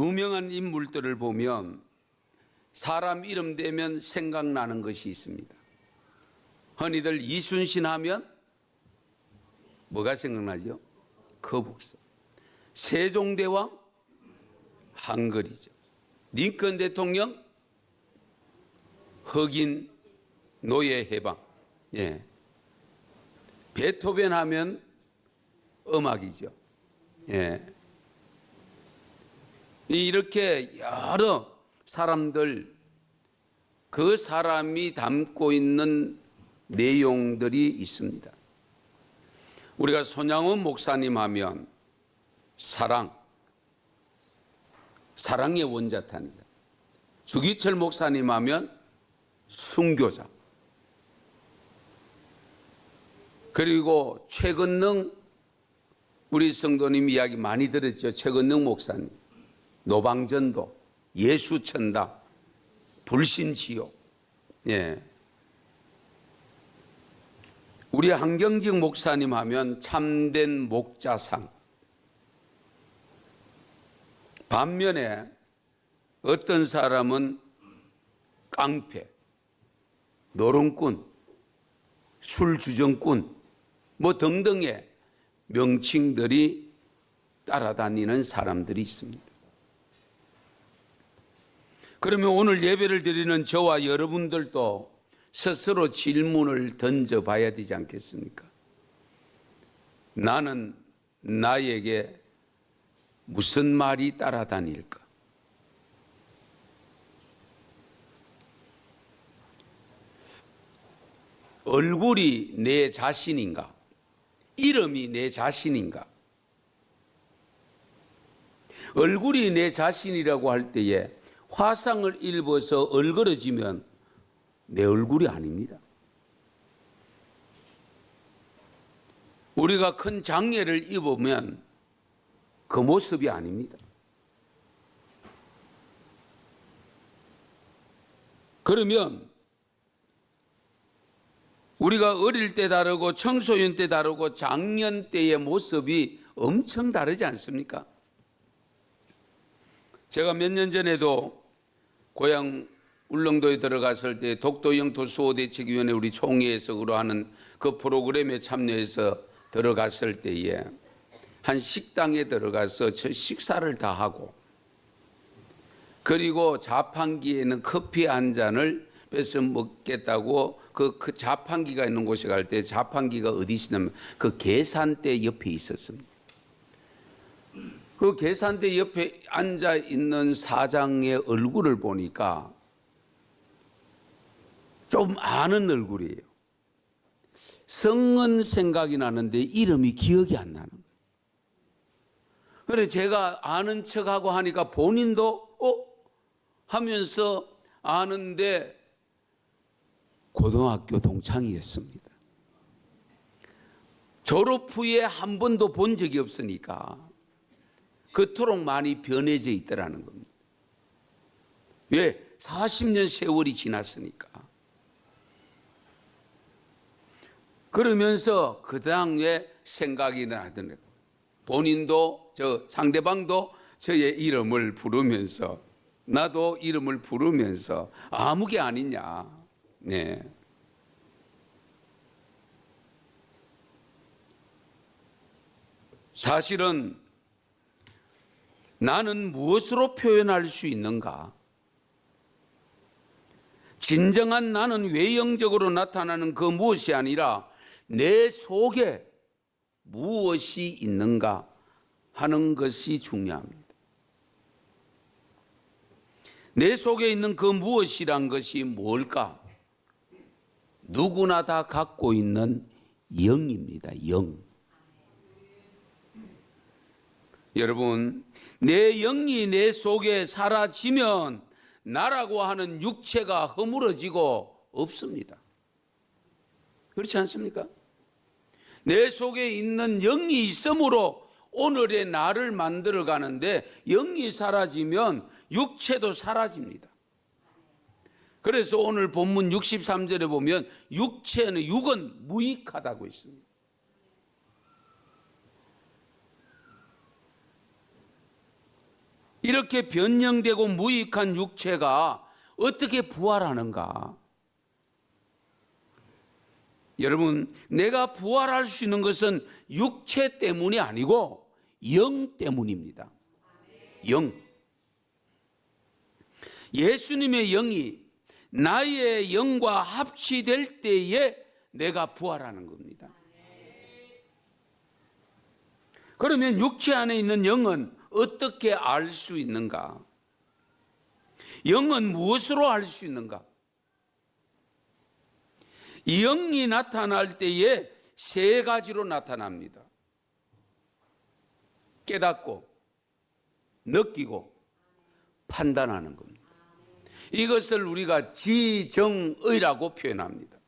유명한 인물들을 보면 사람 이름 되면 생각나는 것이 있습니다. 흔히들 이순신 하면 뭐가 생각나죠? 거북선. 세종대왕 한글이죠. 링컨 대통령 흑인 노예 해방. 예. 베토벤 하면 음악이죠. 예. 이렇게 여러 사람들, 그 사람이 담고 있는 내용들이 있습니다. 우리가 손양원 목사님 하면 사랑의 원자탄이다. 주기철 목사님 하면 순교자. 그리고 최건능, 우리 성도님 이야기 많이 들었죠. 최건능 목사님, 노방전도, 예수천당, 불신지옥. 예. 우리 한경직 목사님 하면 참된 목자상. 반면에 어떤 사람은 깡패, 노름꾼, 술주정꾼 뭐 등등의 명칭들이 따라다니는 사람들이 있습니다. 그러면 오늘 예배를 드리는 저와 여러분들도 스스로 질문을 던져봐야 되지 않겠습니까? 나는 나에게 무슨 말이 따라다닐까? 얼굴이 내 자신인가? 이름이 내 자신인가? 얼굴이 내 자신이라고 할 때에 화상을 입어서 얼그러지면 내 얼굴이 아닙니다. 우리가 큰 장애를 입으면 그 모습이 아닙니다. 그러면 우리가 어릴 때 다르고 청소년 때 다르고 장년 때의 모습이 엄청 다르지 않습니까? 제가 몇 년 전에도 고향 울릉도에 들어갔을 때 독도 영토 수호 대책위원회 우리 총회에서 하는 그 프로그램에 참여해서 들어갔을 때에 한 식당에 들어가서 저 식사를 다 하고 그리고 자판기에는 커피 한 잔을 뺏어 먹겠다고 그 자판기가 있는 곳에 갈 때 자판기가 어디 있냐면 그 계산대 옆에 있었습니다. 그 계산대 옆에 앉아 있는 사장의 얼굴을 보니까 좀 아는 얼굴이에요. 성은 생각이 나는데 이름이 기억이 안 나는 거예요. 그래 제가 아는 척하고 하니까 본인도 하면서 아는데 고등학교 동창이었습니다. 졸업 후에 한 번도 본 적이 없으니까 그토록 많이 변해져 있더라는 겁니다. 왜? 40년 세월이 지났으니까. 그러면서 그 당시에 생각이 나더라고요. 본인도 상대방도 저의 이름을 부르면서 나도 이름을 부르면서 아무 게 아니냐. 네. 사실은 나는 무엇으로 표현할 수 있는가? 진정한 나는 외형적으로 나타나는 그 무엇이 아니라 내 속에 무엇이 있는가 하는 것이 중요합니다. 내 속에 있는 그 무엇이란 것이 뭘까? 누구나 다 갖고 있는 영입니다. 영. 여러분, 내 영이 내 속에 사라지면 나라고 하는 육체가 허물어지고 없습니다. 그렇지 않습니까? 내 속에 있는 영이 있으므로 오늘의 나를 만들어 가는데 영이 사라지면 육체도 사라집니다. 그래서 오늘 본문 63절에 보면 육은 무익하다고 있습니다. 이렇게 변형되고 무익한 육체가 어떻게 부활하는가? 여러분, 내가 부활할 수 있는 것은 육체 때문이 아니고 영 때문입니다. 영. 예수님의 영이 나의 영과 합치될 때에 내가 부활하는 겁니다. 그러면 육체 안에 있는 영은 어떻게 알 수 있는가? 영은 무엇으로 알 수 있는가? 영이 나타날 때에 세 가지로 나타납니다. 깨닫고, 느끼고, 판단하는 겁니다. 이것을 우리가 지정의라고 표현합니다.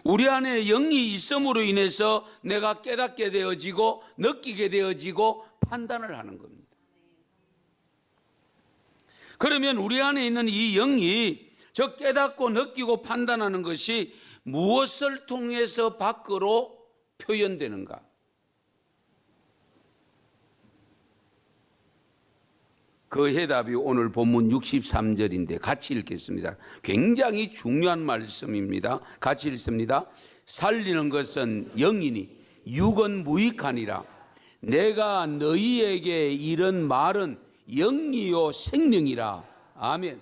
우리 안에 영이 있음으로 인해서 내가 깨닫게 되어지고 느끼게 되어지고 판단을 하는 겁니다. 그러면 우리 안에 있는 이 영이 저 깨닫고 느끼고 판단하는 것이 무엇을 통해서 밖으로 표현되는가? 그 해답이 오늘 본문 63절인데 같이 읽겠습니다. 굉장히 중요한 말씀입니다. 같이 읽습니다. 살리는 것은 영이니 육은 무익하니라. 내가 너희에게 이런 말은 영이요 생명이라. 아멘.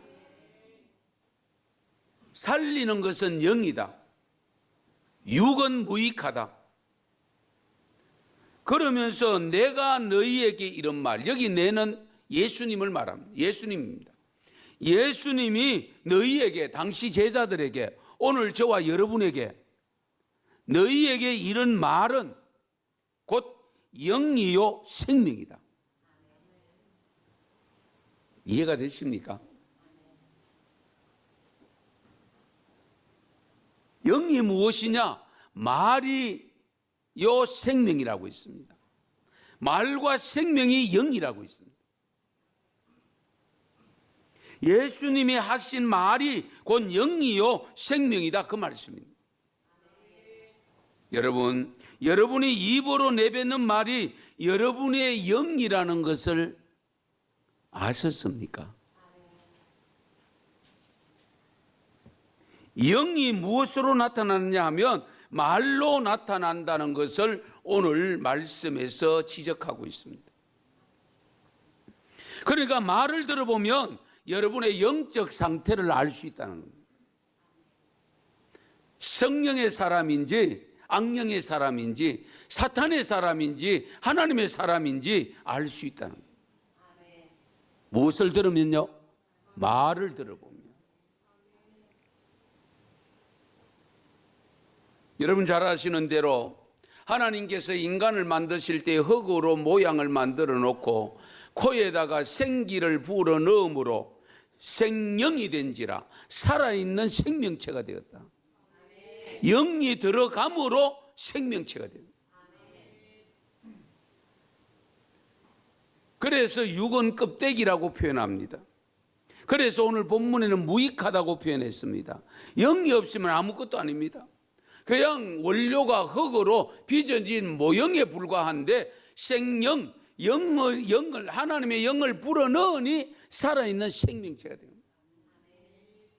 살리는 것은 영이다. 육은 무익하다. 그러면서 내가 너희에게 이런 말, 여기 내는 예수님을 말합니다. 예수님입니다. 예수님이 너희에게, 당시 제자들에게, 오늘 저와 여러분에게 너희에게 이런 말은 곧 영이요 생명이다. 이해가 되십니까? 영이 무엇이냐? 말이요 생명이라고 있습니다. 말과 생명이 영이라고 있습니다. 예수님이 하신 말이 곧 영이요 생명이다, 그 말씀입니다. 여러분, 여러분이 입으로 내뱉는 말이 여러분의 영이라는 것을 아셨습니까? 영이 무엇으로 나타나느냐 하면 말로 나타난다는 것을 오늘 말씀에서 지적하고 있습니다. 그러니까 말을 들어보면 여러분의 영적 상태를 알 수 있다는 겁니다. 성령의 사람인지 악령의 사람인지 사탄의 사람인지 하나님의 사람인지 알 수 있다는 겁니다. 무엇을 들으면요? 말을 들어보면. 여러분 잘 아시는 대로 하나님께서 인간을 만드실 때 흙으로 모양을 만들어 놓고 코에다가 생기를 불어 넣음으로 생명이 된지라 살아있는 생명체가 되었다. 영이 들어감으로 생명체가 된다. 그래서 육은 껍데기라고 표현합니다. 그래서 오늘 본문에는 무익하다고 표현했습니다. 영이 없으면 아무것도 아닙니다. 그냥 원료가 흙으로 빚어진 모형에 불과한데 생영, 영을 하나님의 영을 불어넣으니 살아있는 생명체가 됩니다.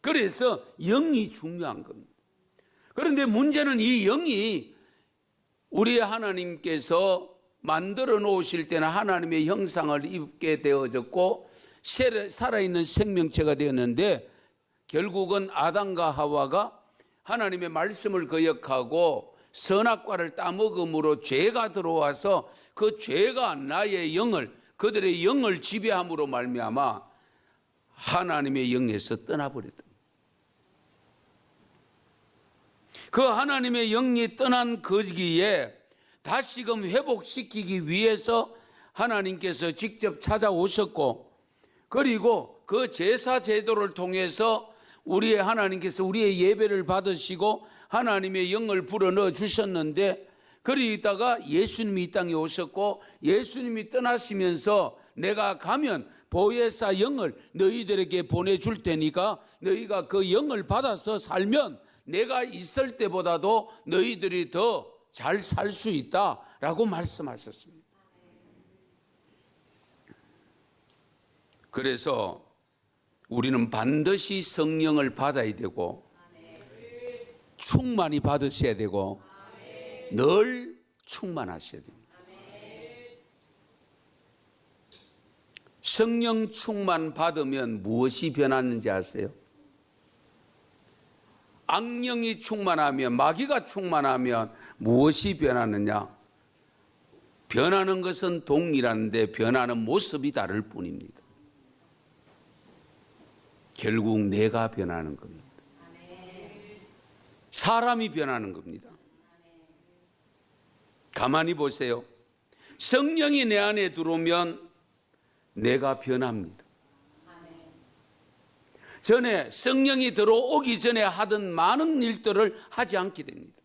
그래서 영이 중요한 겁니다. 그런데 문제는 이 영이 우리 하나님께서 만들어 놓으실 때는 하나님의 형상을 입게 되어졌고 살아있는 생명체가 되었는데 결국은 아담과 하와가 하나님의 말씀을 거역하고 선악과를 따먹음으로 죄가 들어와서 그 죄가 나의 영을, 그들의 영을 지배함으로 말미암아 하나님의 영에서 떠나버렸다. 그 하나님의 영이 떠난 거기에 다시금 회복시키기 위해서 하나님께서 직접 찾아오셨고, 그리고 그 제사 제도를 통해서 우리의 하나님께서 우리의 예배를 받으시고 하나님의 영을 불어넣어 주셨는데, 그러다가 예수님이 이 땅에 오셨고 예수님이 떠나시면서 내가 가면 보혜사 영을 너희들에게 보내줄 테니까 너희가 그 영을 받아서 살면 내가 있을 때보다도 너희들이 더 잘 살 수 있다라고 말씀하셨습니다. 그래서 우리는 반드시 성령을 받아야 되고 충만히 받으셔야 되고 늘 충만하셔야 됩니다. 성령 충만 받으면 무엇이 변하는지 아세요? 악령이 충만하면, 마귀가 충만하면 무엇이 변하느냐? 변하는 것은 동일한데 변하는 모습이 다를 뿐입니다. 결국 내가 변하는 겁니다. 사람이 변하는 겁니다. 가만히 보세요. 성령이 내 안에 들어오면 내가 변합니다. 전에 성령이 들어오기 전에 하던 많은 일들을 하지 않게 됩니다.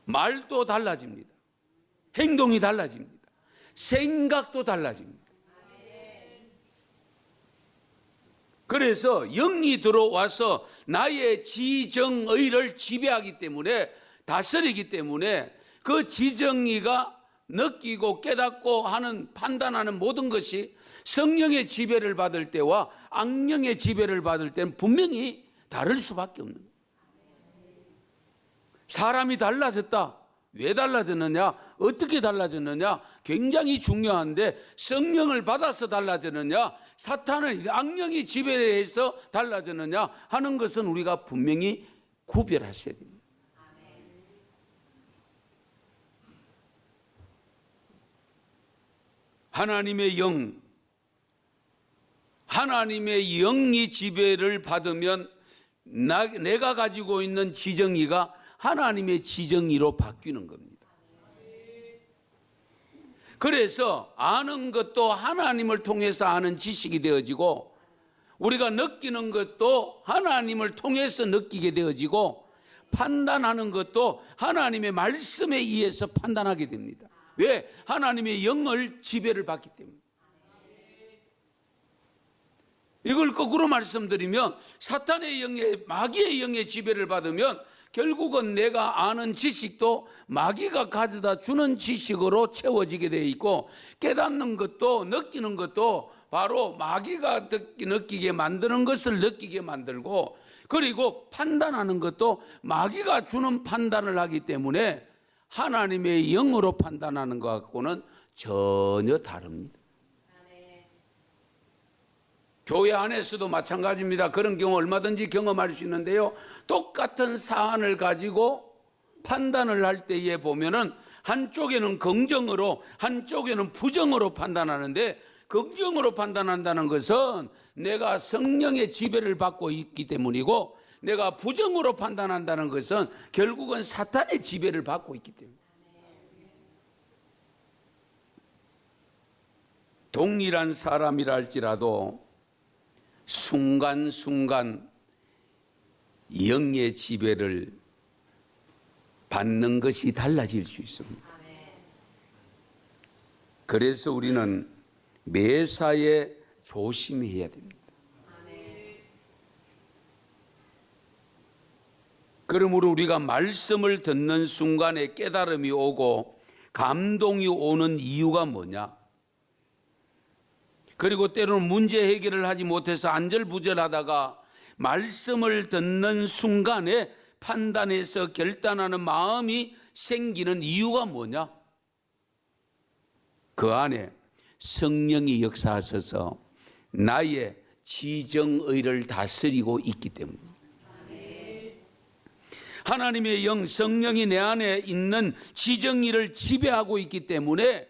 말도 달라집니다. 행동이 달라집니다. 생각도 달라집니다. 그래서 영이 들어와서 나의 지정의를 지배하기 때문에, 다스리기 때문에 그 지정의가 느끼고 깨닫고 하는, 판단하는 모든 것이 성령의 지배를 받을 때와 악령의 지배를 받을 때는 분명히 다를 수밖에 없는 거예요. 사람이 달라졌다. 왜 달라졌느냐? 어떻게 달라졌느냐? 굉장히 중요한데, 성령을 받아서 달라졌느냐? 사탄의 악령이 지배해서 달라졌느냐? 하는 것은 우리가 분명히 구별하셔야 됩니다. 하나님의 영, 하나님의 영이 지배를 받으면 내가 가지고 있는 지정의가 하나님의 지정의로 바뀌는 겁니다. 그래서 아는 것도 하나님을 통해서 아는 지식이 되어지고, 우리가 느끼는 것도 하나님을 통해서 느끼게 되어지고, 판단하는 것도 하나님의 말씀에 의해서 판단하게 됩니다. 왜? 하나님의 영을 지배를 받기 때문에. 이걸 거꾸로 말씀드리면, 사탄의 영의, 마귀의 영의 지배를 받으면 결국은 내가 아는 지식도 마귀가 가져다 주는 지식으로 채워지게 되어 있고, 깨닫는 것도 느끼는 것도 바로 마귀가 느끼게 만드는 것을 느끼게 만들고, 그리고 판단하는 것도 마귀가 주는 판단을 하기 때문에 하나님의 영으로 판단하는 것하고는 전혀 다릅니다. 교회 안에서도 마찬가지입니다. 그런 경우 얼마든지 경험할 수 있는데요, 똑같은 사안을 가지고 판단을 할 때에 보면은 한쪽에는 긍정으로, 한쪽에는 부정으로 판단하는데, 긍정으로 판단한다는 것은 내가 성령의 지배를 받고 있기 때문이고, 내가 부정으로 판단한다는 것은 결국은 사탄의 지배를 받고 있기 때문에. 동일한 사람이라 할지라도 순간순간 영의 지배를 받는 것이 달라질 수 있습니다. 그래서 우리는 매사에 조심해야 됩니다. 그러므로 우리가 말씀을 듣는 순간에 깨달음이 오고 감동이 오는 이유가 뭐냐? 그리고 때로는 문제 해결을 하지 못해서 안절부절하다가 말씀을 듣는 순간에 판단해서 결단하는 마음이 생기는 이유가 뭐냐? 그 안에 성령이 역사하셔서 나의 지정의를 다스리고 있기 때문입니다. 하나님의 영, 성령이 내 안에 있는 지정의를 지배하고 있기 때문에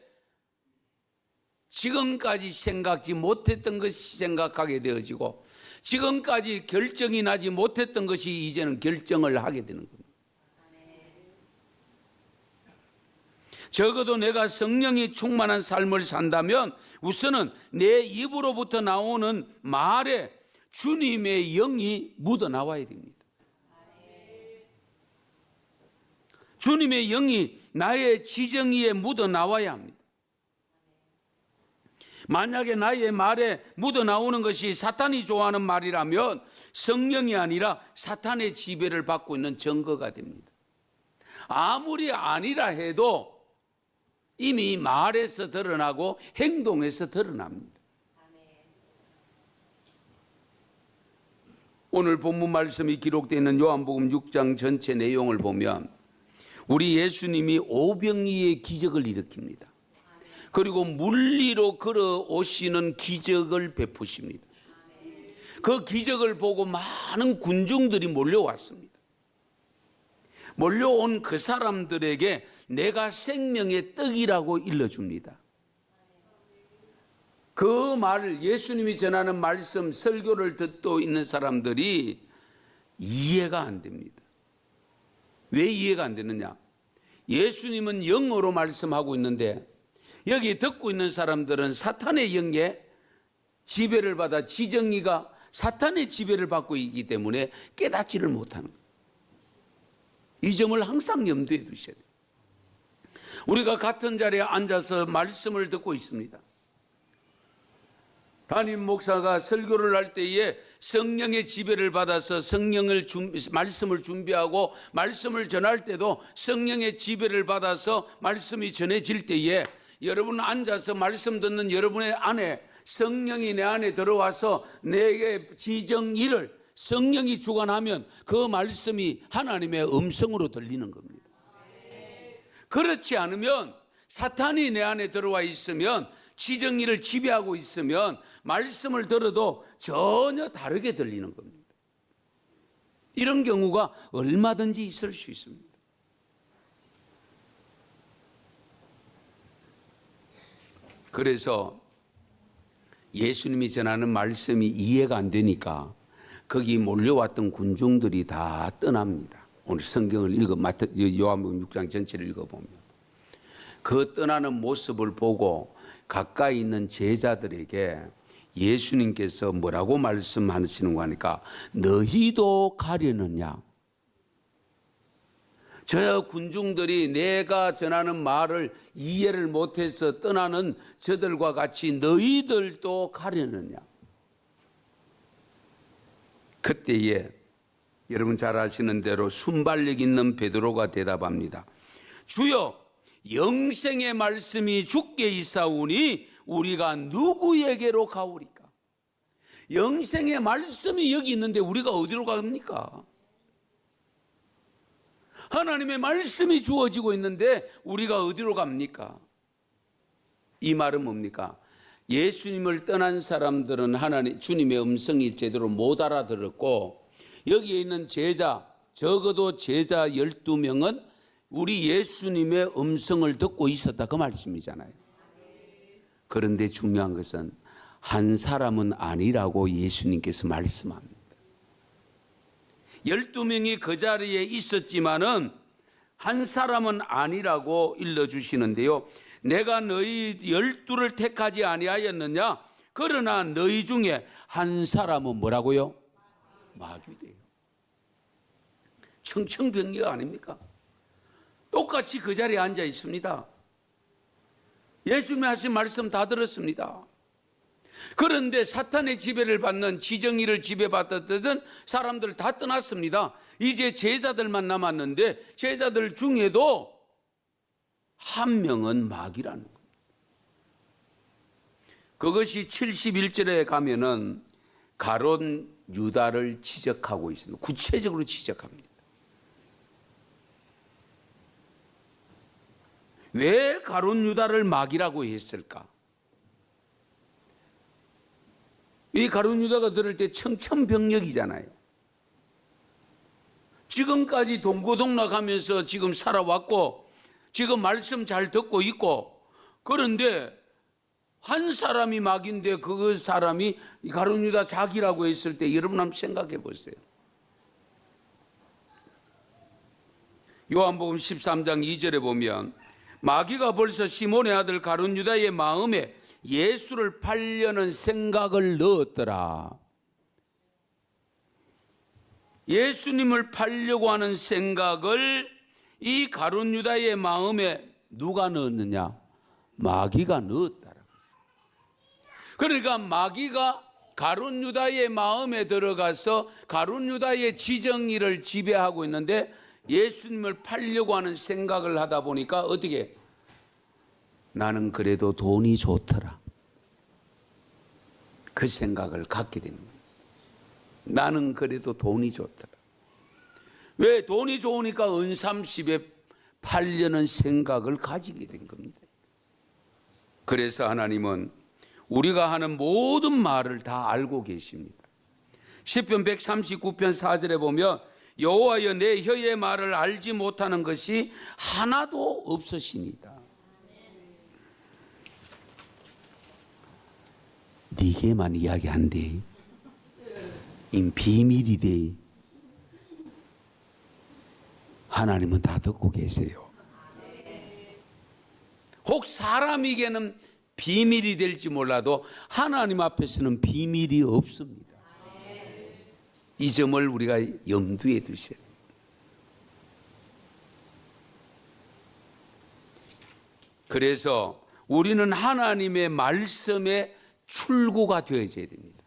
지금까지 생각지 못했던 것이 생각하게 되어지고, 지금까지 결정이 나지 못했던 것이 이제는 결정을 하게 되는 겁니다. 적어도 내가 성령이 충만한 삶을 산다면 우선은 내 입으로부터 나오는 말에 주님의 영이 묻어나와야 됩니다. 주님의 영이 나의 지정의에 묻어나와야 합니다. 만약에 나의 말에 묻어나오는 것이 사탄이 좋아하는 말이라면 성령이 아니라 사탄의 지배를 받고 있는 증거가 됩니다. 아무리 아니라 해도 이미 말에서 드러나고 행동에서 드러납니다. 오늘 본문 말씀이 기록되어 있는 요한복음 6장 전체 내용을 보면 우리 예수님이 오병이의 기적을 일으킵니다. 그리고 물리로 걸어오시는 기적을 베푸십니다. 그 기적을 보고 많은 군중들이 몰려왔습니다. 몰려온 그 사람들에게 내가 생명의 떡이라고 일러줍니다. 그 말을 예수님이 전하는 말씀, 설교를 듣고 있는 사람들이 이해가 안 됩니다. 왜 이해가 안 되느냐? 예수님은 영어로 말씀하고 있는데 여기 듣고 있는 사람들은 사탄의 영에 지배를 받아 지정이가 사탄의 지배를 받고 있기 때문에 깨닫지를 못하는 거예요. 이 점을 항상 염두에 두셔야 돼요. 우리가 같은 자리에 앉아서 말씀을 듣고 있습니다. 담임 목사가 설교를 할 때에 성령의 지배를 받아서 말씀을 준비하고 말씀을 전할 때도 성령의 지배를 받아서 말씀이 전해질 때에 여러분 앉아서 말씀 듣는 여러분의 안에 성령이 내 안에 들어와서 내게 지정일을 성령이 주관하면 그 말씀이 하나님의 음성으로 들리는 겁니다. 그렇지 않으면 사탄이 내 안에 들어와 있으면 지정일을 지배하고 있으면 말씀을 들어도 전혀 다르게 들리는 겁니다. 이런 경우가 얼마든지 있을 수 있습니다. 그래서 예수님이 전하는 말씀이 이해가 안 되니까 거기 몰려왔던 군중들이 다 떠납니다. 오늘 성경을 요한복음 6장 전체를 읽어보면 그 떠나는 모습을 보고 가까이 있는 제자들에게 예수님께서 뭐라고 말씀하시는가 하니까 너희도 가려느냐? 저 군중들이 내가 전하는 말을 이해를 못해서 떠나는 저들과 같이 너희들도 가려느냐? 그때에 여러분 잘 아시는 대로 순발력 있는 베드로가 대답합니다. 주여, 영생의 말씀이 주께 있사오니 우리가 누구에게로 가오리까? 영생의 말씀이 여기 있는데 우리가 어디로 갑니까? 하나님의 말씀이 주어지고 있는데 우리가 어디로 갑니까? 이 말은 뭡니까? 예수님을 떠난 사람들은 주님의 음성이 제대로 못 알아들었고 여기에 있는 제자, 적어도 제자 12명은 우리 예수님의 음성을 듣고 있었다 그 말씀이잖아요. 그런데 중요한 것은 한 사람은 아니라고 예수님께서 말씀합니다. 12명이 그 자리에 있었지만은 한 사람은 아니라고 일러주시는데요. 내가 너희 12를 택하지 아니하였느냐? 그러나 너희 중에 한 사람은 뭐라고요? 마귀돼요. 청천벽력 아닙니까? 똑같이 그 자리에 앉아 있습니다. 예수님이 하신 말씀 다 들었습니다. 그런데 사탄의 지배를 받는 지정이를 지배받았던 사람들 다 떠났습니다. 이제 제자들만 남았는데 제자들 중에도 한 명은 마귀라는 겁니다. 그것이 71절에 가면은 가룟 유다를 지적하고 있습니다. 구체적으로 지적합니다. 왜 가룟 유다를 마귀라고 했을까? 이 가룟 유다가 들을 때 청천벽력이잖아요. 지금까지 동고동락하면서 지금 살아왔고 지금 말씀 잘 듣고 있고 그런데 한 사람이 마귀인데 그 사람이 가룟 유다 자기라고 했을 때 여러분 한번 생각해 보세요. 요한복음 13장 2절에 보면 마귀가 벌써 시몬의 아들 가룟 유다의 마음에 예수를 팔려는 생각을 넣었더라. 예수님을 팔려고 하는 생각을 이 가룟 유다의 마음에 누가 넣었느냐? 마귀가 넣었다. 그러니까 마귀가 가룟 유다의 마음에 들어가서 가룟 유다의 지정의를 지배하고 있는데 예수님을 팔려고 하는 생각을 하다 보니까 어떻게? 나는 그래도 돈이 좋더라. 그 생각을 갖게 되는 거예요. 나는 그래도 돈이 좋더라. 왜? 돈이 좋으니까 은삼십에 팔려는 생각을 가지게 된 겁니다. 그래서 하나님은 우리가 하는 모든 말을 다 알고 계십니다. 시편 139편 4절에 보면 여호와여 내 혀의 말을 알지 못하는 것이 하나도 없으시니다. 네게만 이야기한대. 이 비밀이래. 하나님은 다 듣고 계세요. 혹 사람에게는 비밀이 될지 몰라도 하나님 앞에서는 비밀이 없습니다. 이 점을 우리가 염두에 두셔야 돼요. 그래서 우리는 하나님의 말씀의 출구가 되어져야 됩니다.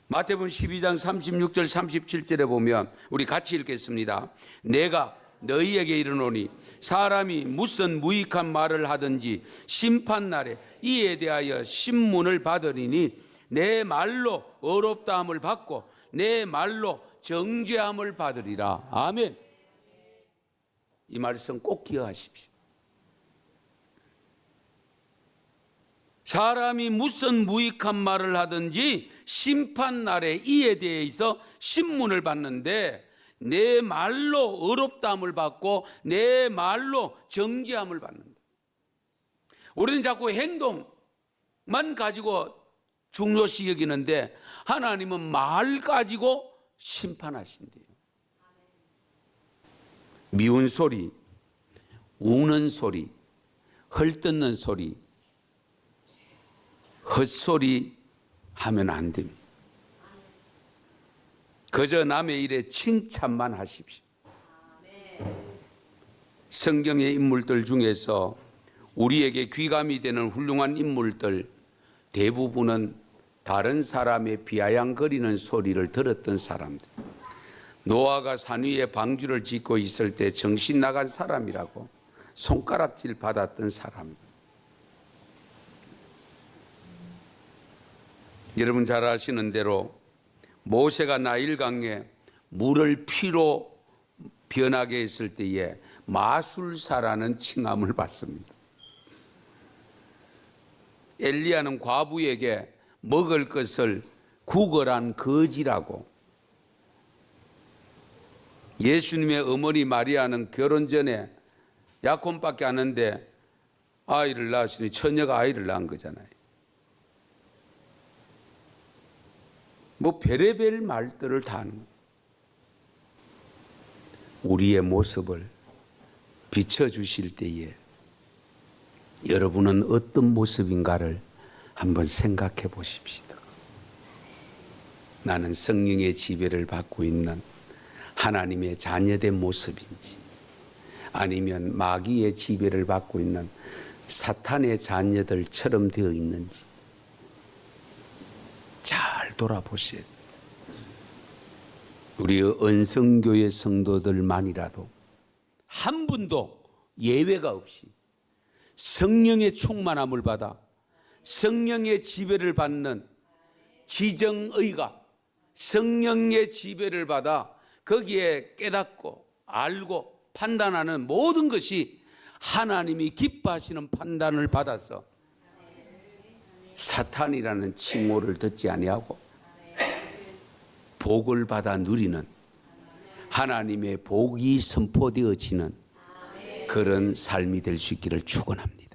마태복음 12장 36절 37절에 보면 우리 같이 읽겠습니다. 내가 너희에게 이르노니 사람이 무슨 무익한 말을 하든지 심판날에 이에 대하여 신문을 받으리니 내 말로 어렵다함을 받고 내 말로 정죄함을 받으리라. 아멘. 이 말씀 꼭 기억하십시오. 사람이 무슨 무익한 말을 하든지 심판날에 이에 대해서 신문을 받는데 내 말로 어렵다함을 받고 내 말로 정죄함을 받는다. 우리는 자꾸 행동만 가지고 중요시 여기는데 하나님은 말 가지고 심판하신대요. 미운 소리, 우는 소리, 헐뜯는 소리, 헛소리 하면 안 됩니다. 그저 남의 일에 칭찬만 하십시오. 성경의 인물들 중에서 우리에게 귀감이 되는 훌륭한 인물들 대부분은 다른 사람의 비아냥거리는 소리를 들었던 사람들. 노아가 산 위에 방주를 짓고 있을 때 정신 나간 사람이라고 손가락질 받았던 사람. 여러분 잘 아시는 대로 모세가 나일강에 물을 피로 변하게 했을 때에 마술사라는 칭함을 받습니다. 엘리야는 과부에게 먹을 것을 구걸한 거지라고, 예수님의 어머니 마리아는 결혼 전에 약혼밖에 안 했는데 아이를 낳으시니 처녀가 아이를 낳은 거잖아요. 뭐 별의별 말들을 다 하는 거예요. 우리의 모습을 비춰주실 때에 여러분은 어떤 모습인가를 한번 생각해 보십시오. 나는 성령의 지배를 받고 있는 하나님의 자녀된 모습인지 아니면 마귀의 지배를 받고 있는 사탄의 자녀들처럼 되어 있는지 잘 돌아보세요. 우리 언성교회 성도들만이라도 한 분도 예외가 없이 성령의 충만함을 받아 성령의 지배를 받는 지정의가 성령의 지배를 받아 거기에 깨닫고 알고 판단하는 모든 것이 하나님이 기뻐하시는 판단을 받아서 사탄이라는 칭호를 듣지 아니하고 복을 받아 누리는 하나님의 복이 선포되어지는 그런 삶이 될 수 있기를 축원합니다.